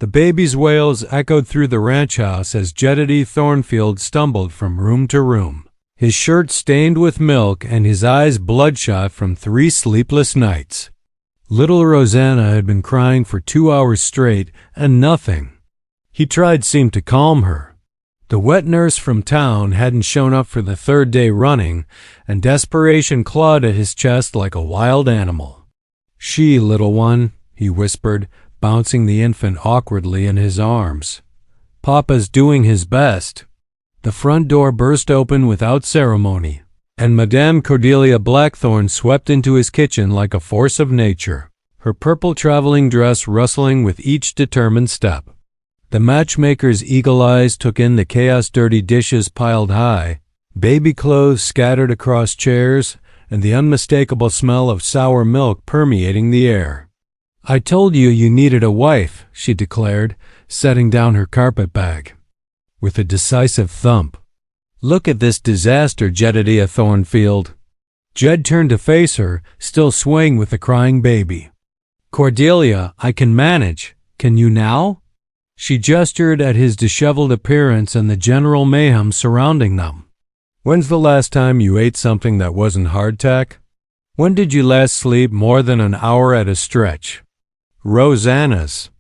The baby's wails echoed through the ranch house as Jedediah Thornfield stumbled from room to room, his shirt stained with milk and his eyes bloodshot from 3 sleepless nights. Little Rosanna had been crying for 2 hours straight, and nothing he tried seemed to calm her. The wet nurse from town hadn't shown up for the 3rd day running, and desperation clawed at his chest like a wild animal. "She, little one," he whispered, bouncing the infant awkwardly in his arms. "Papa's doing his best." The front door burst open without ceremony, and Madame Cordelia Blackthorne swept into his kitchen like a force of nature, her purple traveling dress rustling with each determined step. The matchmaker's eagle eyes took in the chaos, dirty dishes piled high, baby clothes scattered across chairs, and the unmistakable smell of sour milk permeating the air. "I told you you needed a wife," she declared, setting down her carpetbag with a decisive thump. "Look at this disaster, Jedediah Thornfield." Jed turned to face her, still swaying with the crying baby. "Cordelia, I can manage. Can you now?" She gestured at his disheveled appearance and the general mayhem surrounding them. "When's the last time you ate something that wasn't hardtack? When did you last sleep more than an hour at a stretch?" Rosanna's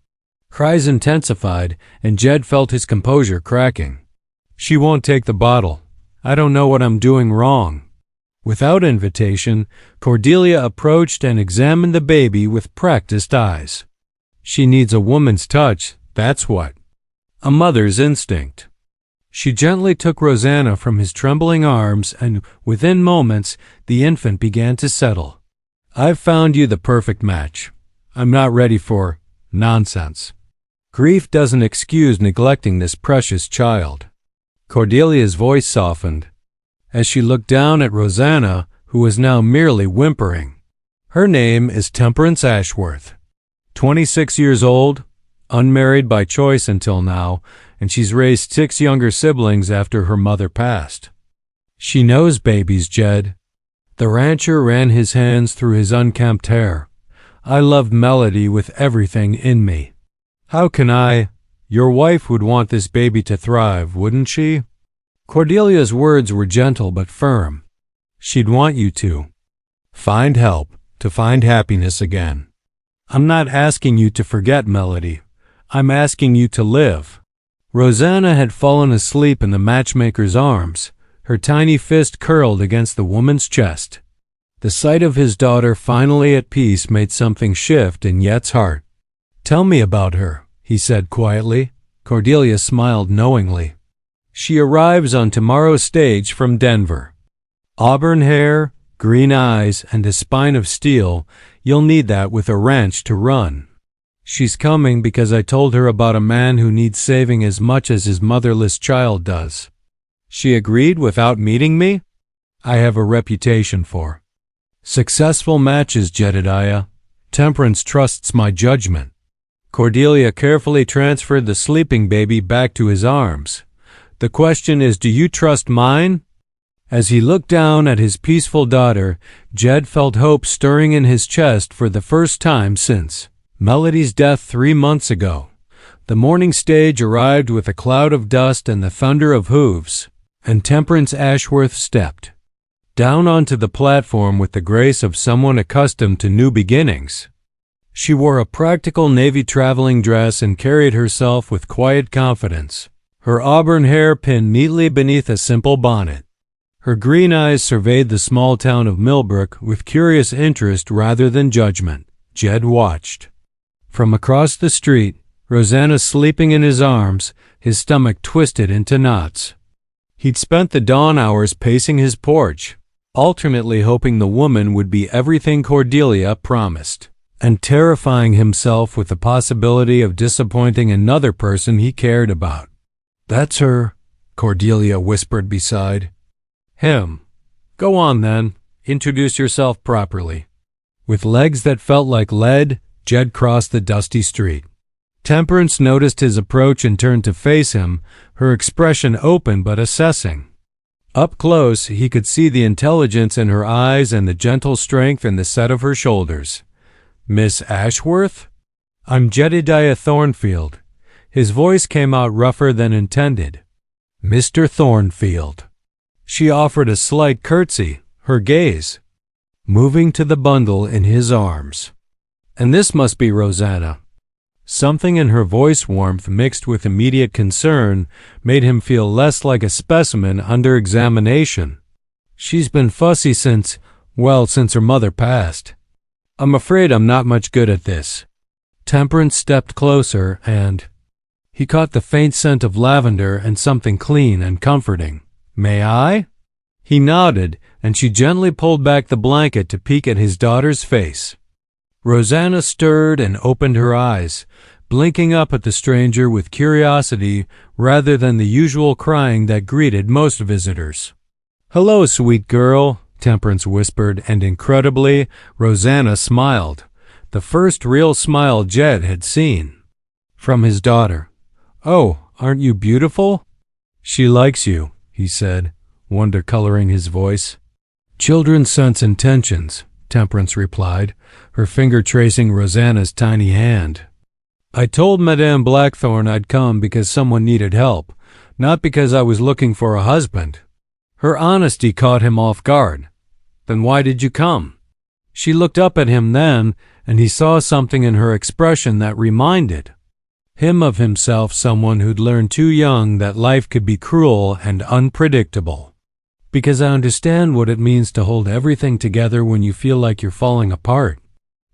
cries intensified, and Jed felt his composure cracking. "She won't take the bottle. I don't know what I'm doing wrong." Without invitation, Cordelia approached and examined the baby with practiced eyes. "She needs a woman's touch, that's what. A mother's instinct." She gently took Rosanna from his trembling arms, and within moments, the infant began to settle. "I've found you the perfect match. I'm not ready for nonsense. Grief doesn't excuse neglecting this precious child." Cordelia's voice softened as she looked down at Rosanna, who was now merely whimpering. "Her name is Temperance Ashworth, 26 years old, unmarried by choice until now, and she's raised 6 younger siblings after her mother passed." "She knows babies, Jed." The rancher ran his hands through his unkempt hair. "I loved Melody with everything in me. How can I? Your wife would want this baby to thrive, wouldn't she?" Cordelia's words were gentle but firm. "She'd want you to find help, to find happiness again. I'm not asking you to forget Melody. I'm asking you to live." Rosanna had fallen asleep in the matchmaker's arms, her tiny fist curled against the woman's chest. The sight of his daughter finally at peace made something shift in Yet's heart. "Tell me about her," he said quietly. Cordelia smiled knowingly. "She arrives on tomorrow's stage from Denver. Auburn hair, green eyes, and a spine of steel. You'll need that with a ranch to run. She's coming because I told her about a man who needs saving as much as his motherless child does." "She agreed without meeting me?" "I have a reputation for successful matches, Jedediah. Temperance trusts my judgment." Cordelia carefully transferred the sleeping baby back to his arms. "The question is, do you trust mine?" As he looked down at his peaceful daughter, Jed felt hope stirring in his chest for the first time since Melody's death 3 months ago. The morning stage arrived with a cloud of dust and the thunder of hooves, and Temperance Ashworth stepped down onto the platform with the grace of someone accustomed to new beginnings. She wore a practical navy traveling dress and carried herself with quiet confidence, her auburn hair pinned neatly beneath a simple bonnet. Her green eyes surveyed the small town of Millbrook with curious interest rather than judgment. Jed watched from across the street, Rosanna sleeping in his arms, his stomach twisted into knots. He'd spent the dawn hours pacing his porch, alternately hoping the woman would be everything Cordelia promised, and terrifying himself with the possibility of disappointing another person he cared about. "That's her," Cordelia whispered beside him. "Go on then, introduce yourself properly." With legs that felt like lead, Jed crossed the dusty street. Temperance noticed his approach and turned to face him, her expression open but assessing. Up close, he could see the intelligence in her eyes and the gentle strength in the set of her shoulders. "Miss Ashworth?" "I'm Jedediah Thornfield. His voice came out rougher than intended. "Mr. Thornfield." She offered a slight curtsy, her gaze moving to the bundle in his arms. "And this must be Rosanna." Something in her voice warmth mixed with immediate concern made him feel less like a specimen under examination. "She's been fussy since her mother passed. I'm afraid I'm not much good at this." Temperance stepped closer and he caught the faint scent of lavender and something clean and comforting. "May I?" He nodded, and she gently pulled back the blanket to peek at his daughter's face. Rosanna stirred and opened her eyes, blinking up at the stranger with curiosity rather than the usual crying that greeted most visitors. "Hello, sweet girl," Temperance whispered, and incredibly, Rosanna smiled, the first real smile Jed had seen from his daughter. "Oh, aren't you beautiful?" "She likes you," he said, wonder coloring his voice. "Children sense intentions," Temperance replied, her finger tracing Rosanna's tiny hand. "I told Madame Blackthorne I'd come because someone needed help, not because I was looking for a husband." Her honesty caught him off guard. "Then why did you come?" She looked up at him then, and he saw something in her expression that reminded him of himself, someone who'd learned too young that life could be cruel and unpredictable. "Because I understand what it means to hold everything together when you feel like you're falling apart.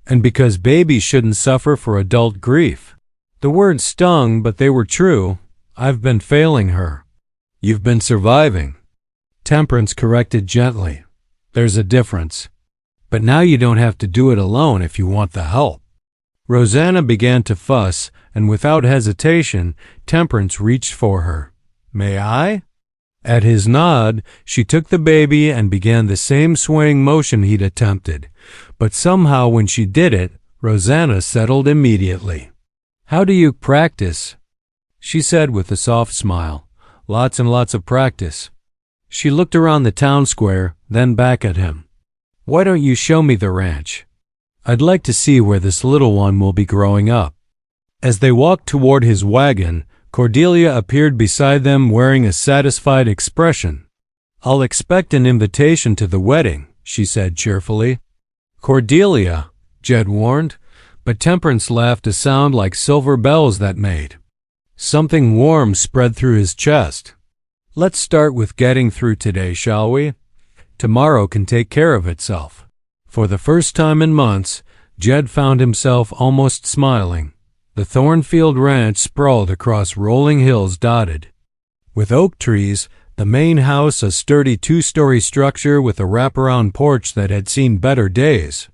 And because babies shouldn't suffer for adult grief." The words stung, but they were true. "I've been failing her." "You've been surviving," Temperance corrected gently. "There's a difference. But now you don't have to do it alone if you want the help." Rosanna began to fuss, and without hesitation, Temperance reached for her. "May I?" At his nod, she took the baby and began the same swaying motion he'd attempted. But somehow when she did it, Rosanna settled immediately. "How do you practice?" she said with a soft smile. "Lots and lots of practice." She looked around the town square, then back at him. "Why don't you show me the ranch? I'd like to see where this little one will be growing up." As they walked toward his wagon, Cordelia appeared beside them wearing a satisfied expression. "I'll expect an invitation to the wedding," she said cheerfully. "Cordelia," Jed warned, but Temperance laughed a sound like silver bells that made something warm spread through his chest. "Let's start with getting through today, shall we? Tomorrow can take care of itself." For the first time in months, Jed found himself almost smiling. The Thornfield Ranch sprawled across rolling hills dotted with oak trees, the main house a sturdy two-story structure with a wraparound porch that had seen better days.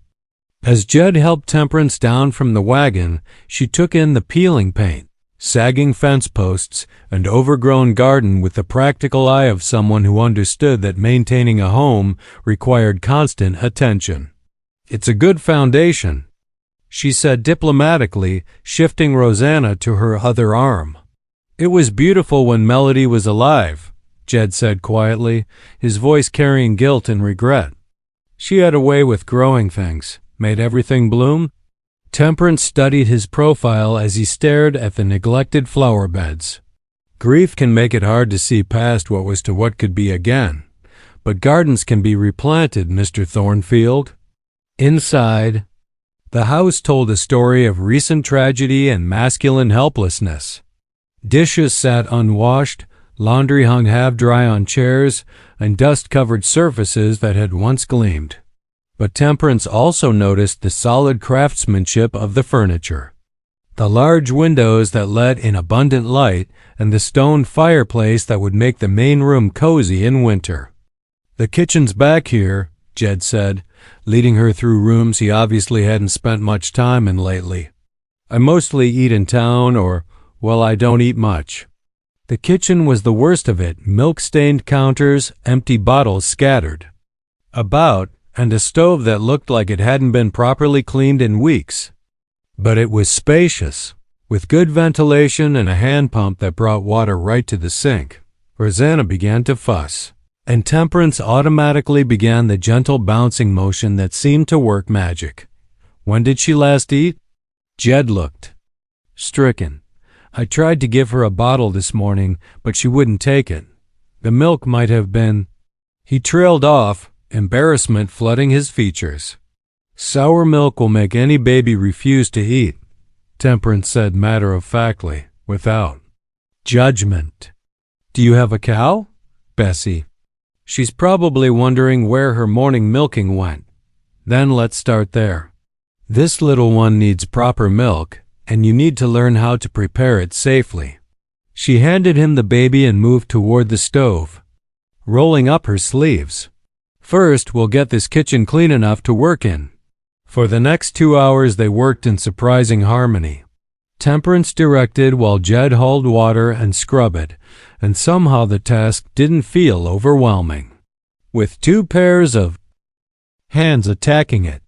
As Jed helped Temperance down from the wagon, she took in the peeling paint, sagging fence posts, and overgrown garden with the practical eye of someone who understood that maintaining a home required constant attention. "It's a good foundation," she said diplomatically, shifting Rosanna to her other arm. "It was beautiful when Melody was alive," Jed said quietly, his voice carrying guilt and regret. "She had a way with growing things, made everything bloom." Temperance studied his profile as he stared at the neglected flower beds. "Grief can make it hard to see past what was to what could be again, but gardens can be replanted, Mr. Thornfield." Inside, the house told a story of recent tragedy and masculine helplessness. Dishes sat unwashed, laundry hung half-dry on chairs, and dust covered surfaces that had once gleamed. But Temperance also noticed the solid craftsmanship of the furniture, the large windows that let in abundant light, and the stone fireplace that would make the main room cozy in winter. "The kitchen's back here," Jed said, leading her through rooms he obviously hadn't spent much time in lately. "I mostly eat in town I don't eat much." The kitchen was the worst of it, milk-stained counters, empty bottles scattered about, and a stove that looked like it hadn't been properly cleaned in weeks. But it was spacious, with good ventilation and a hand pump that brought water right to the sink. Rosanna began to fuss, and Temperance automatically began the gentle bouncing motion that seemed to work magic. "When did she last eat?" Jed looked stricken. I tried to give her a bottle this morning, but she wouldn't take it. The milk might have been—" He trailed off, embarrassment flooding his features. "Sour milk will make any baby refuse to eat," Temperance said matter-of-factly, without judgment. "Do you have a cow?" "Bessie. She's probably wondering where her morning milking went. Then let's start there. This little one needs proper milk, and you need to learn how to prepare it safely." She handed him the baby and moved toward the stove, rolling up her sleeves. "First, we'll get this kitchen clean enough to work in." For the next 2 hours they worked in surprising harmony. Temperance directed while Jed hauled water and scrubbed it, and somehow the task didn't feel overwhelming. With 2 pairs of hands attacking it,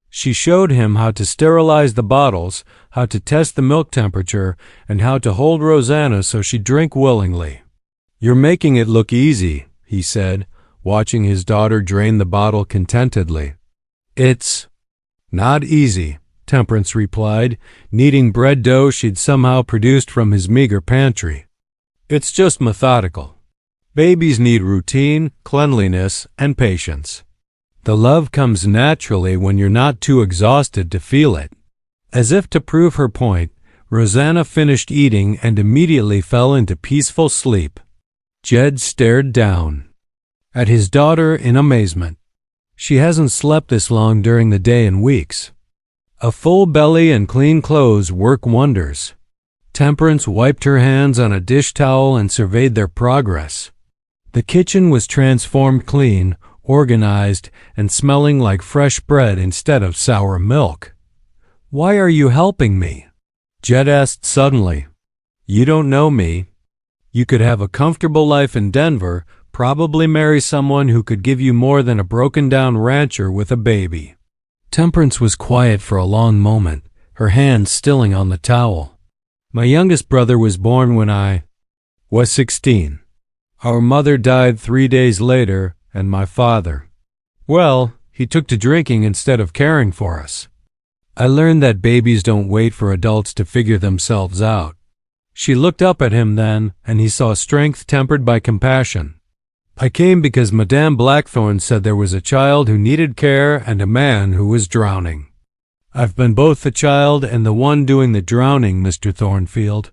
she showed him how to sterilize the bottles, how to test the milk temperature, and how to hold Rosanna so she'd drink willingly. "You're making it look easy," he said, watching his daughter drain the bottle contentedly. "It's not easy," Temperance replied, kneading bread dough she'd somehow produced from his meager pantry. "It's just methodical. Babies need routine, cleanliness, and patience. The love comes naturally when you're not too exhausted to feel it." As if to prove her point, Rosanna finished eating and immediately fell into peaceful sleep. Jed stared down at his daughter in amazement. She hasn't slept this long during the day in weeks. A full belly and clean clothes work wonders. Temperance wiped her hands on a dish towel and surveyed their progress. The kitchen was transformed clean, organized, and smelling like fresh bread instead of sour milk. "Why are you helping me?" Jed asked suddenly. "You don't know me. You could have a comfortable life in Denver, probably marry someone who could give you more than a broken-down rancher with a baby." Temperance was quiet for a long moment, her hands stilling on the towel. "My youngest brother was born when I was 16. Our mother died 3 days later, and my father, well, he took to drinking instead of caring for us. I learned that babies don't wait for adults to figure themselves out." She looked up at him then, and he saw strength tempered by compassion. "I came because Madame Blackthorne said there was a child who needed care and a man who was drowning. I've been both the child and the one doing the drowning, Mr. Thornfield.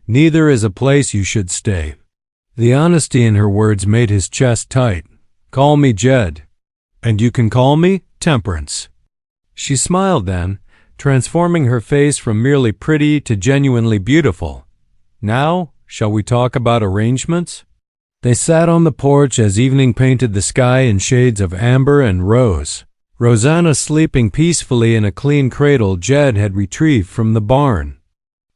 Neither is a place you should stay." The honesty in her words made his chest tight. "Call me Jed." "And you can call me Temperance." She smiled then, transforming her face from merely pretty to genuinely beautiful. "Now, shall we talk about arrangements?" They sat on the porch as evening painted the sky in shades of amber and rose. Rosanna sleeping peacefully in a clean cradle Jed had retrieved from the barn.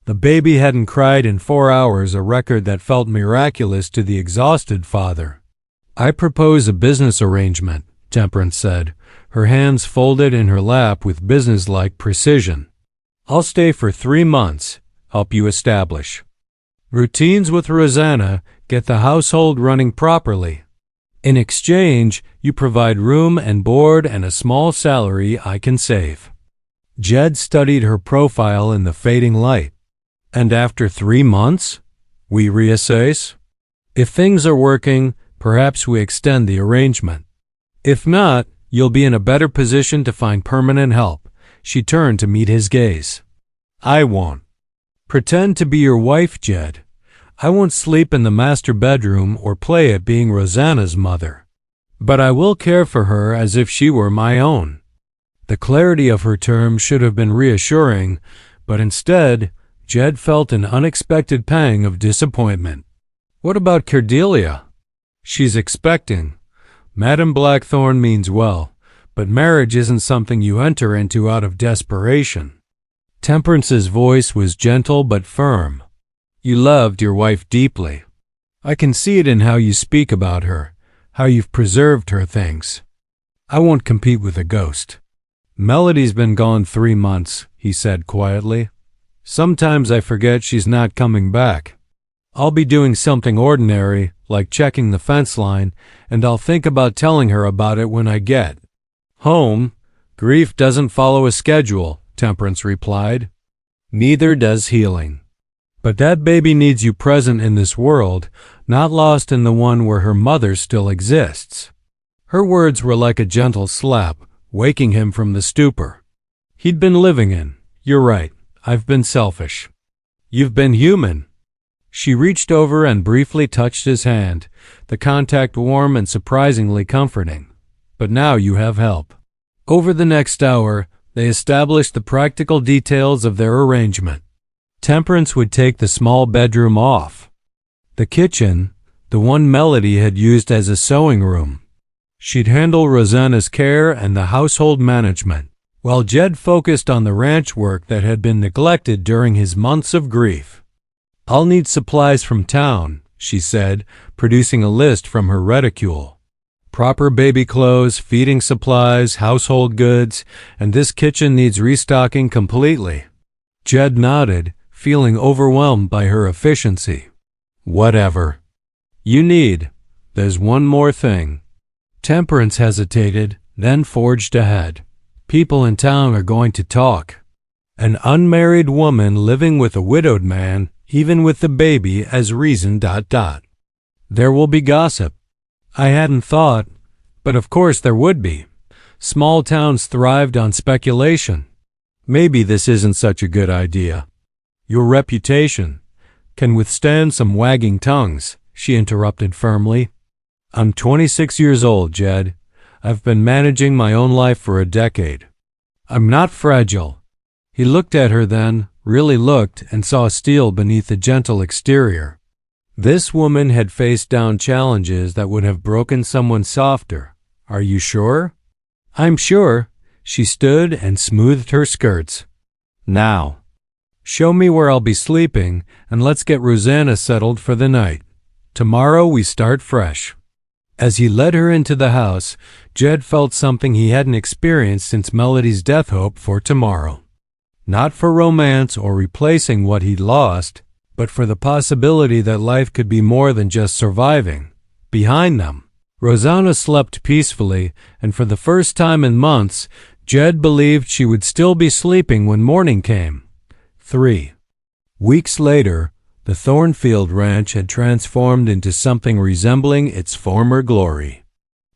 The baby hadn't cried in 4 hours, a record that felt miraculous to the exhausted father. "I propose a business arrangement," Temperance said, her hands folded in her lap with businesslike precision. "I'll stay for 3 months, help you establish routines with Rosanna, get the household running properly. In exchange, you provide room and board and a small salary I can save." Jed studied her profile in the fading light. "And after 3 months, we reassess? If things are working, perhaps we extend the arrangement. If not, you'll be in a better position to find permanent help." She turned to meet his gaze. "I won't pretend to be your wife, Jed. I won't sleep in the master bedroom or play at being Rosanna's mother. But I will care for her as if she were my own." The clarity of her terms should have been reassuring, but instead, Jed felt an unexpected pang of disappointment. "What about Cordelia?" "She's expecting. Madame Blackthorne means well, but marriage isn't something you enter into out of desperation." Temperance's voice was gentle but firm. "You loved your wife deeply. I can see it in how you speak about her, how you've preserved her things. I won't compete with a ghost." "Melody's been gone 3 months," he said quietly. "Sometimes I forget she's not coming back. I'll be doing something ordinary, like checking the fence line, and I'll think about telling her about it when I get home." "Grief doesn't follow a schedule," Temperance replied. "Neither does healing. But that baby needs you present in this world, not lost in the one where her mother still exists." Her words were like a gentle slap, waking him from the stupor he'd been living in. "You're right. I've been selfish. You've been human." She reached over and briefly touched his hand, the contact warm and surprisingly comforting. "But now you have help." Over the next hour, they established the practical details of their arrangement. Temperance would take the small bedroom off. The kitchen, the one Melody had used as a sewing room. She'd handle Rosanna's care and the household management, while Jed focused on the ranch work that had been neglected during his months of grief. "I'll need supplies from town," she said, producing a list from her reticule. "Proper baby clothes, feeding supplies, household goods, and this kitchen needs restocking completely." Jed nodded, feeling overwhelmed by her efficiency. "Whatever you need. There's one more thing." Temperance hesitated, then forged ahead. "People in town are going to talk. An unmarried woman living with a widowed man, even with the baby as reason. There will be gossip." "I hadn't thought, but of course there would be. Small towns thrived on speculation." "Maybe this isn't such a good idea. Your reputation can withstand some wagging tongues," she interrupted firmly. "I'm 26 years old, Jed. I've been managing my own life for a decade. I'm not fragile." He looked at her then, really looked, and saw steel beneath the gentle exterior. This woman had faced down challenges that would have broken someone softer. "Are you sure?" "I'm sure." She stood and smoothed her skirts. "Now, show me where I'll be sleeping, and let's get Rosanna settled for the night. Tomorrow we start fresh." As he led her into the house, Jed felt something he hadn't experienced since Melody's death hope for tomorrow. Not for romance or replacing what he'd lost, but for the possibility that life could be more than just surviving. Behind them, Rosanna slept peacefully, and for the first time in months, Jed believed she would still be sleeping when morning came. 3 weeks later, the Thornfield Ranch had transformed into something resembling its former glory.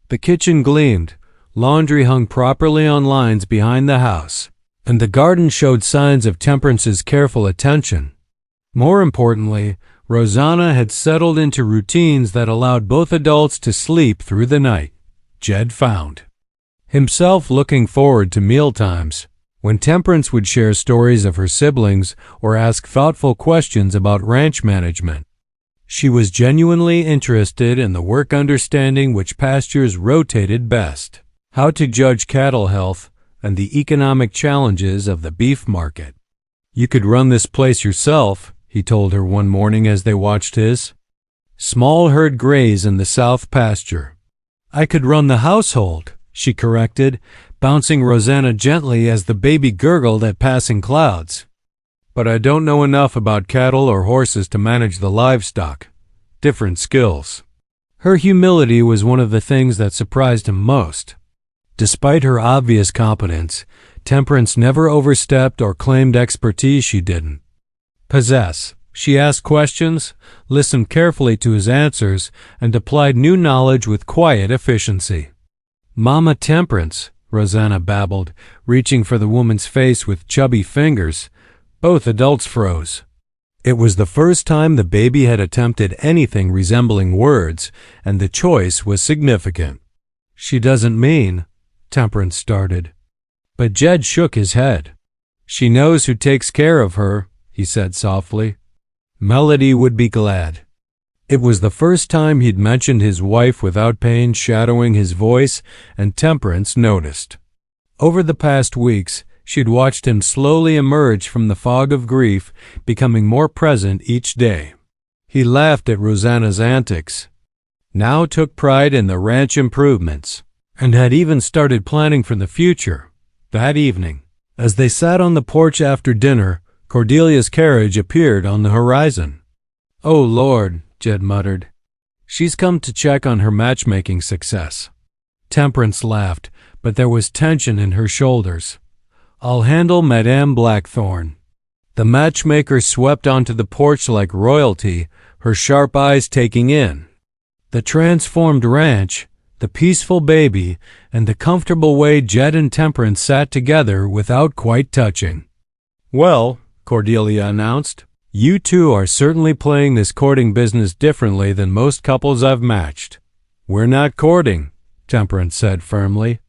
The kitchen gleamed, laundry hung properly on lines behind the house, and the garden showed signs of Temperance's careful attention. More importantly, Rosanna had settled into routines that allowed both adults to sleep through the night. Jed found himself looking forward to mealtimes, when Temperance would share stories of her siblings or ask thoughtful questions about ranch management. She was genuinely interested in the work understanding which pastures rotated best, how to judge cattle health, and the economic challenges of the beef market. "You could run this place yourself," he told her one morning as they watched his small herd graze in the south pasture. "I could run the household," she corrected, bouncing Rosanna gently as the baby gurgled at passing clouds. "But I don't know enough about cattle or horses to manage the livestock. Different skills." Her humility was one of the things that surprised him most. Despite her obvious competence, Temperance never overstepped or claimed expertise she didn't possess. She asked questions, listened carefully to his answers, and applied new knowledge with quiet efficiency. "Mama Temperance," Rosanna babbled, reaching for the woman's face with chubby fingers. Both adults froze. It was the first time the baby had attempted anything resembling words, and the choice was significant. "She doesn't mean," Temperance started. But Jed shook his head. "She knows who takes care of her," he said softly. "Melody would be glad." It was the first time he'd mentioned his wife without pain shadowing his voice, and Temperance noticed. Over the past weeks, she'd watched him slowly emerge from the fog of grief, becoming more present each day. He laughed at Rosanna's antics, now took pride in the ranch improvements, and had even started planning for the future. That evening, as they sat on the porch after dinner, Cordelia's carriage appeared on the horizon. "Oh, Lord," Jed muttered. "She's come to check on her matchmaking success." Temperance laughed, but there was tension in her shoulders. "I'll handle Madame Blackthorn." The matchmaker swept onto the porch like royalty, her sharp eyes taking in the transformed ranch, the peaceful baby, and the comfortable way Jed and Temperance sat together without quite touching. "Well," Cordelia announced, "you two are certainly playing this courting business differently than most couples I've matched." "We're not courting," Temperance said firmly.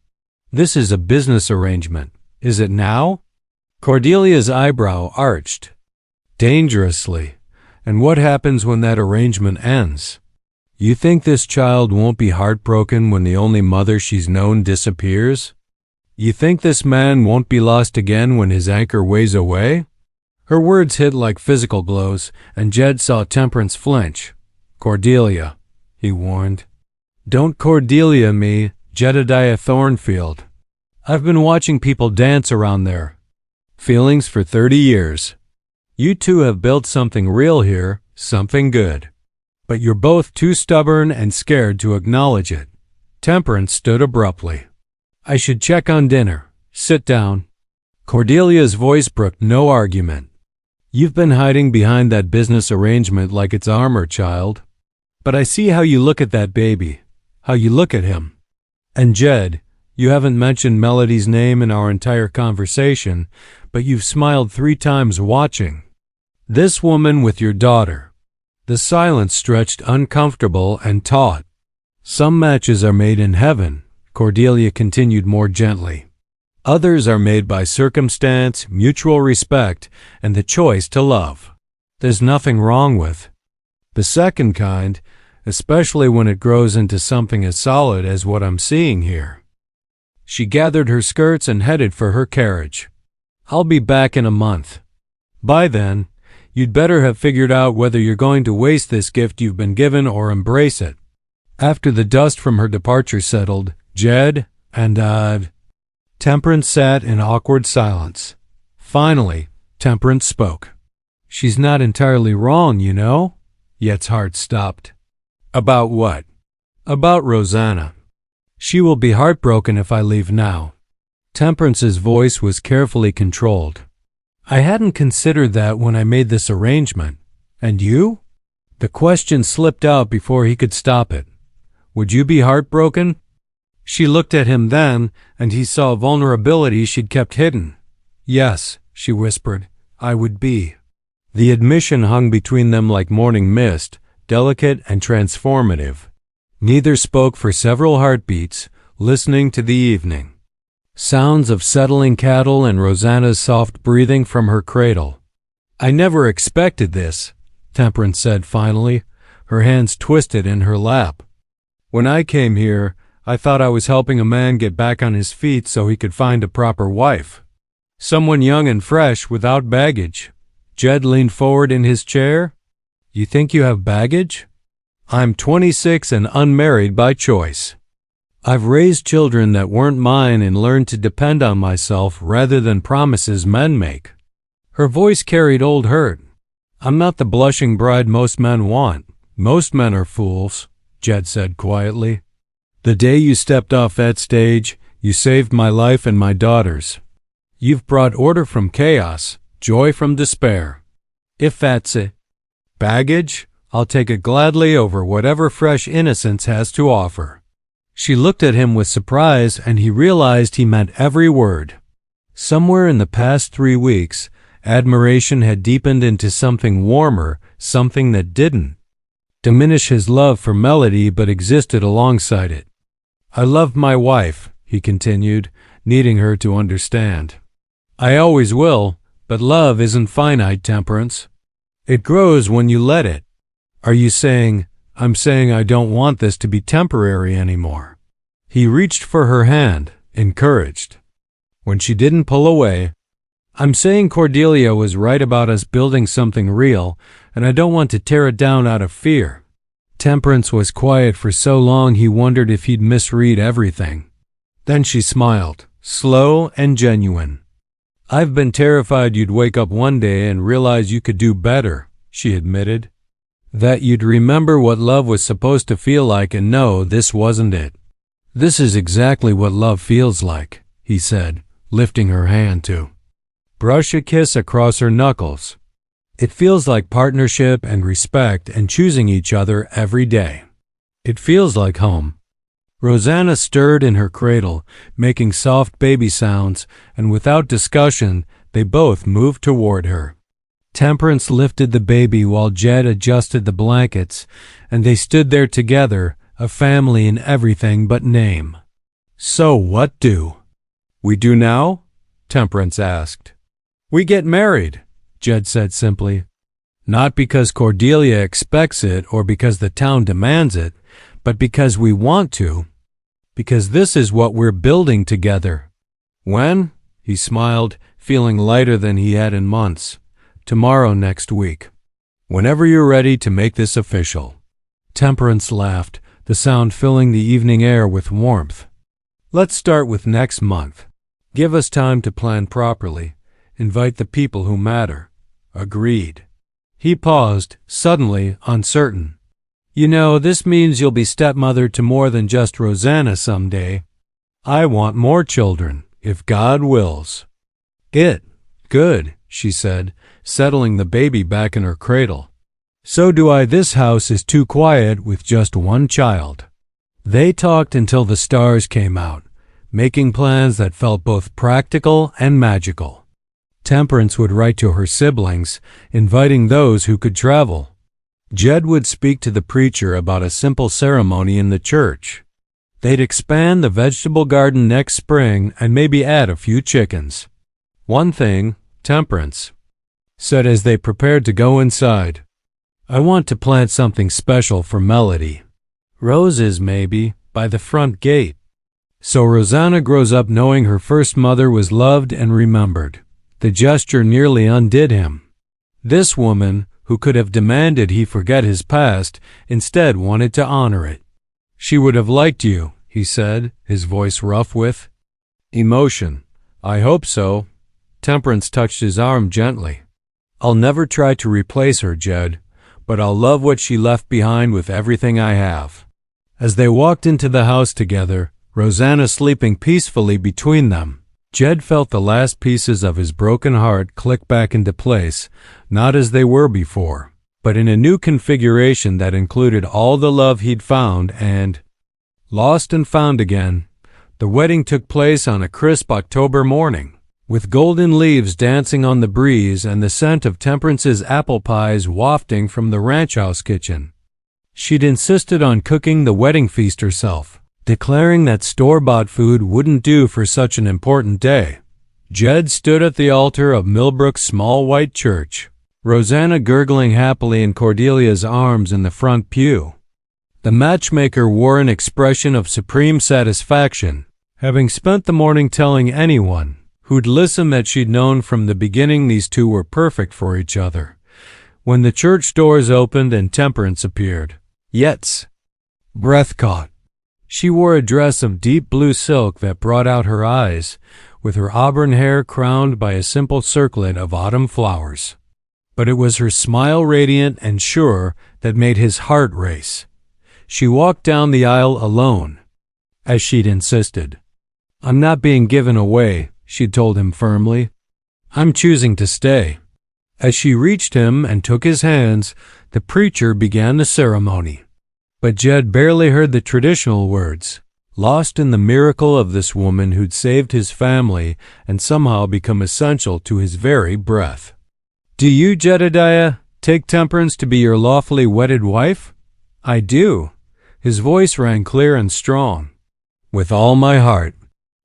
"This is a business arrangement. Is it now?" Cordelia's eyebrow arched dangerously. "And what happens when that arrangement ends? You think this child won't be heartbroken when the only mother she's known disappears? You think this man won't be lost again when his anchor weighs away?" Her words hit like physical blows, and Jed saw Temperance flinch. "Cordelia," he warned. "Don't Cordelia me, Jedediah Thornfield. I've been watching people dance around their feelings for 30 years. You two have built something real here, something good. But you're both too stubborn and scared to acknowledge it." Temperance stood abruptly. "I should check on dinner. Sit down." Cordelia's voice brooked no argument. "You've been hiding behind that business arrangement like it's armor, child. But I see how you look at that baby, how you look at him. And Jed, you haven't mentioned Melody's name in our entire conversation, but you've smiled 3 times watching this woman with your daughter." The silence stretched uncomfortable and taut. "Some matches are made in heaven," Cordelia continued more gently. "Others are made by circumstance, mutual respect, and the choice to love. There's nothing wrong with the second kind, especially when it grows into something as solid as what I'm seeing here." She gathered her skirts and headed for her carriage. "I'll be back in a month. By then, you'd better have figured out whether you're going to waste this gift you've been given or embrace it." After the dust from her departure settled, Jed and Temperance sat in awkward silence. Finally, Temperance spoke. "She's not entirely wrong, you know." Yet's heart stopped. "About what?" "About Rosanna. She will be heartbroken if I leave now." Temperance's voice was carefully controlled. "I hadn't considered that when I made this arrangement. And you?" The question slipped out before he could stop it. "Would you be heartbroken?" She looked at him then, and he saw vulnerability she'd kept hidden. "Yes," she whispered, "I would be." The admission hung between them like morning mist, delicate and transformative. Neither spoke for several heartbeats, listening to the evening sounds of settling cattle and Rosanna's soft breathing from her cradle. "I never expected this," Temperance said finally, her hands twisted in her lap. "When I came here, I thought I was helping a man get back on his feet so he could find a proper wife. Someone young and fresh without baggage." Jed leaned forward in his chair. "You think you have baggage?" "I'm 26 and unmarried by choice. I've raised children that weren't mine and learned to depend on myself rather than promises men make." Her voice carried old hurt. "I'm not the blushing bride most men want. Most men are fools," Jed said quietly. "The day you stepped off that stage, you saved my life and my daughter's. You've brought order from chaos, joy from despair. If that's it, baggage, I'll take it gladly over whatever fresh innocence has to offer." She looked at him with surprise, and he realized he meant every word. Somewhere in the past 3 weeks, admiration had deepened into something warmer, something that didn't diminish his love for Melody but existed alongside it. "I love my wife," he continued, needing her to understand. "I always will, but love isn't finite, Temperance. It grows when you let it." "Are you saying—" "I'm saying I don't want this to be temporary anymore." He reached for her hand, encouraged. When she didn't pull away, "I'm saying Cordelia was right about us building something real, and I don't want to tear it down out of fear." Temperance was quiet for so long he wondered if he'd misread everything. Then she smiled, slow and genuine. "I've been terrified you'd wake up one day and realize you could do better," she admitted. "That you'd remember what love was supposed to feel like and know this wasn't it." "This is exactly what love feels like," he said, lifting her hand too. brush a kiss across her knuckles. It feels like partnership and respect and choosing each other every day. It feels like home. Rosanna stirred in her cradle, making soft baby sounds, and without discussion, they both moved toward her. Temperance lifted the baby while Jed adjusted the blankets, and they stood there together, a family in everything but name. "So what do we do now?" Temperance asked. "We get married," Jed said simply. "Not because Cordelia expects it or because the town demands it, but because we want to. Because this is what we're building together." "When?" He smiled, feeling lighter than he had in months. "Tomorrow next week. Whenever you're ready to make this official." Temperance laughed, the sound filling the evening air with warmth. "Let's start with next month. Give us time to plan properly. Invite the people who matter." "Agreed." He paused, suddenly uncertain. "You know, this means you'll be stepmother to more than just Rosanna someday. I want more children, if God wills." Good," she said, settling the baby back in her cradle. "So do I. This house is too quiet with just one child." They talked until the stars came out, making plans that felt both practical and magical. Temperance would write to her siblings, inviting those who could travel. Jed would speak to the preacher about a simple ceremony in the church. They'd expand the vegetable garden next spring and maybe add a few chickens. "One thing," Temperance said as they prepared to go inside. "I want to plant something special for Melody. Roses, maybe, by the front gate. So Rosanna grows up knowing her first mother was loved and remembered." The gesture nearly undid him. This woman, who could have demanded he forget his past, instead wanted to honor it. "She would have liked you," he said, his voice rough with emotion. "I hope so." Temperance touched his arm gently. "I'll never try to replace her, Jed, but I'll love what she left behind with everything I have." As they walked into the house together, Rosanna sleeping peacefully between them, Jed felt the last pieces of his broken heart click back into place, not as they were before, but in a new configuration that included all the love he'd found and lost and found again. The wedding took place on a crisp October morning, with golden leaves dancing on the breeze and the scent of Temperance's apple pies wafting from the ranch house kitchen. She'd insisted on cooking the wedding feast herself, declaring that store-bought food wouldn't do for such an important day. Jed stood at the altar of Millbrook's small white church, Rosanna gurgling happily in Cordelia's arms in the front pew. The matchmaker wore an expression of supreme satisfaction, having spent the morning telling anyone who'd listen that she'd known from the beginning these two were perfect for each other. When the church doors opened and Temperance appeared, Yet's breath caught. She wore a dress of deep blue silk that brought out her eyes, with her auburn hair crowned by a simple circlet of autumn flowers. But it was her smile radiant and sure that made his heart race. She walked down the aisle alone, as she'd insisted. "I'm not being given away," she told him firmly. "I'm choosing to stay." As she reached him and took his hands, the preacher began the ceremony. But Jed barely heard the traditional words, lost in the miracle of this woman who'd saved his family and somehow become essential to his very breath. "Do you, Jedediah, take Temperance to be your lawfully wedded wife?" "I do." His voice rang clear and strong. "With all my heart."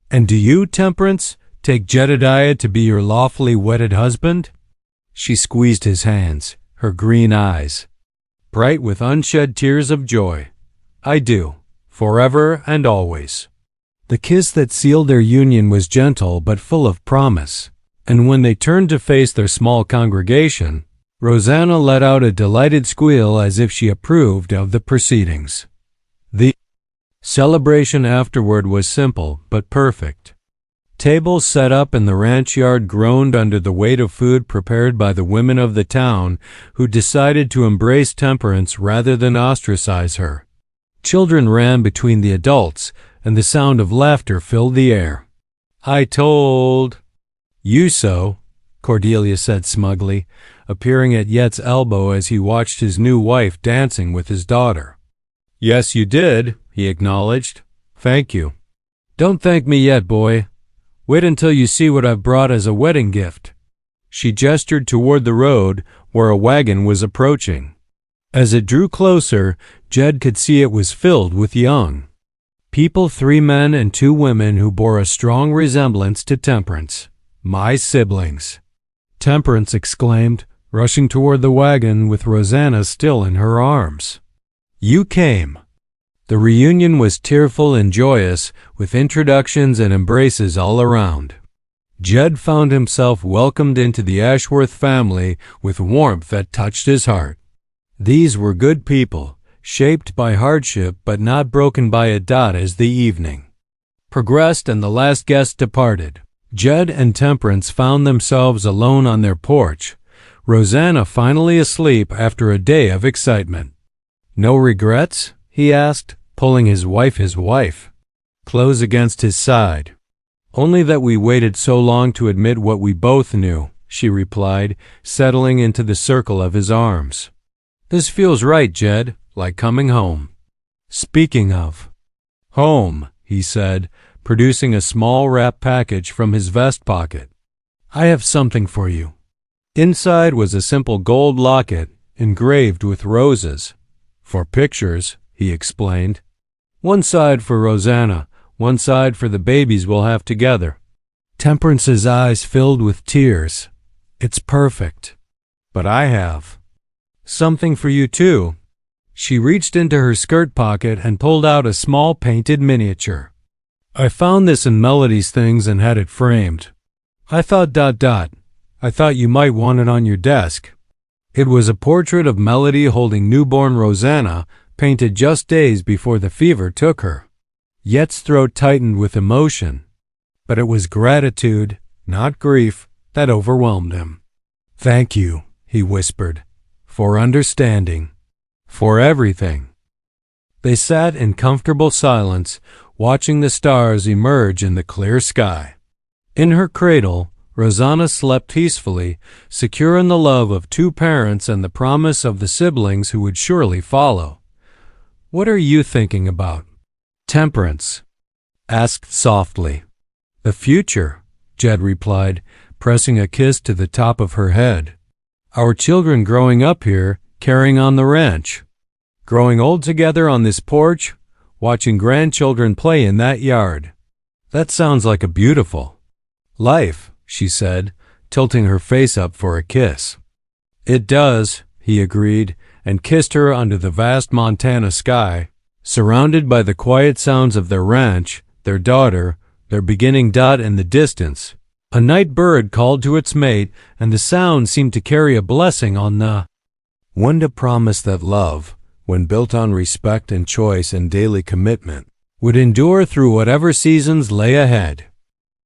"And do you, Temperance, take Jedediah to be your lawfully wedded husband?" She squeezed his hands, her green eyes bright with unshed tears of joy. "I do, forever and always." The kiss that sealed their union was gentle but full of promise, and when they turned to face their small congregation, Rosanna let out a delighted squeal as if she approved of the proceedings. The celebration afterward was simple but perfect. Tables set up in the ranch yard groaned under the weight of food prepared by the women of the town who decided to embrace Temperance rather than ostracize her. Children ran between the adults, and the sound of laughter filled the air. "I told you so," Cordelia said smugly, appearing at Yet's elbow as he watched his new wife dancing with his daughter. Yes, you did, he acknowledged. Thank you. Don't thank me yet, boy. Wait until you see what I've brought as a wedding gift. She gestured toward the road where a wagon was approaching. As it drew closer, Jed could see it was filled with young people, 3 men and 2 women who bore a strong resemblance to Temperance. My siblings, Temperance exclaimed, rushing toward the wagon with Rosanna still in her arms. You came. The reunion was tearful and joyous, with introductions and embraces all around. Jed found himself welcomed into the Ashworth family with warmth that touched his heart. These were good people, shaped by hardship but not broken by a dot as the evening progressed and the last guest departed. Jed and Temperance found themselves alone on their porch, Rosanna finally asleep after a day of excitement. No regrets? He asked, pulling his wife close against his side. Only that we waited so long to admit what we both knew, she replied, settling into the circle of his arms. This feels right, Jed, like coming home. Speaking of home, he said, producing a small wrap package from his vest pocket. I have something for you. Inside was a simple gold locket engraved with roses. For pictures, he explained. One side for Rosanna, one side for the babies we'll have together. Temperance's eyes filled with tears. It's perfect. But I have something for you too. She reached into her skirt pocket and pulled out a small painted miniature. I found this in Melody's things and had it framed. I thought ... I thought you might want it on your desk. It was a portrait of Melody holding newborn Rosanna, painted just days before the fever took her. Yet's throat tightened with emotion, but it was gratitude, not grief, that overwhelmed him. Thank you, he whispered, for understanding, for everything. They sat in comfortable silence, watching the stars emerge in the clear sky. In her cradle, Rosanna slept peacefully, secure in the love of 2 parents and the promise of the siblings who would surely follow. What are you thinking about? Temperance asked softly. The future, Jed replied, pressing a kiss to the top of her head. Our children growing up here, carrying on the ranch. Growing old together on this porch, watching grandchildren play in that yard. That sounds like a beautiful life, she said, tilting her face up for a kiss. It does, he agreed, and kissed her under the vast Montana sky, surrounded by the quiet sounds of their ranch, their daughter, their beginning dot in the distance. A night bird called to its mate, and the sound seemed to carry a blessing on the one to promise that love, when built on respect and choice and daily commitment, would endure through whatever seasons lay ahead.